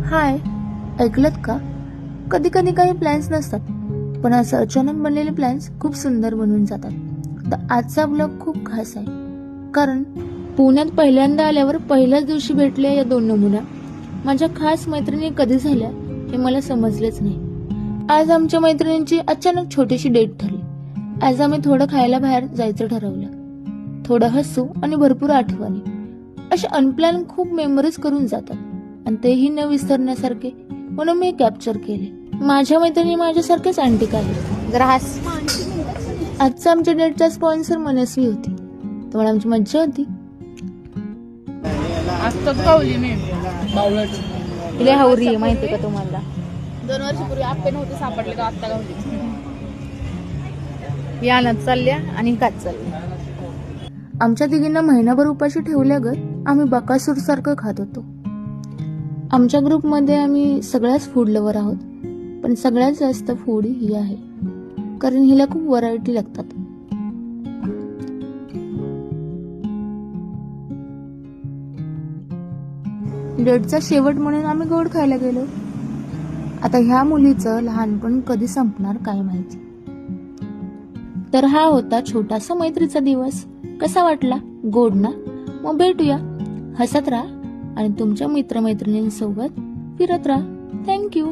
हाय, ऐकलत का? कधी कधी काही प्लॅन्स नसतात, पण असं अचानक बनलेले प्लॅन्स खूप सुंदर बनून जातात. तर आजचा ब्लॉग खूप खास आहे, कारण पुण्यात पहिल्यांदा आल्यावर पहिल्याच दिवशी भेटल्या या दोन नमुना माझ्या खास मैत्रिणी कधी झाल्या हे मला समजलेच नाही. आज आमच्या मैत्रिणींची अचानक छोटीशी डेट ठरली. आज आम्ही थोडं खायला बाहेर जायचं ठरवलं. थोडं हसू आणि भरपूर आठवणी, असे अनप्लॅन खूप मेमरीज करून जातात आणि तेही न विसरण्यासारखे, म्हणून मी कॅप्चर केले. माझ्या मैत्रिणी माझ्यासारखेच अँटिक आहेत. जरा हास. आजचा आमच्या डेटचा स्पॉन्सर मनस्वी होती, त्यामुळे आमची मज्जा होती. आत्ताच गावली मी बावळट. तिला हावरी आहे माहिती का तुम्हाला? 2 वर्षापूर्वी आपे नव्हते सापडले का आत्ता गावली. यानच चालल्या आणि काच चालल्या. आमच्या तिघींना महिनाभर उपाशी ठेवल्यागत आम्ही बकासूर सारखं खात होतो. आमच्या ग्रुपमध्ये आम्ही सगळ्याच फूड लवर आहोत, पण सगळ्यात जास्त फूड ही आहे, कारण हिला खूप व्हरायटी लागतात. डेटचा शेवट म्हणून आम्ही गोड खायला गेलो. आता ह्या मुलीचं लहानपण कधी संपणार काय माहिती. तर हा होता छोटासा मैत्रीचा दिवस. कसा वाटला? गोड ना? मग भेटूया. हसत राहा आणि तुमच्या मित्रमैत्रिणींसोबत फिरत राहा. थँक्यू.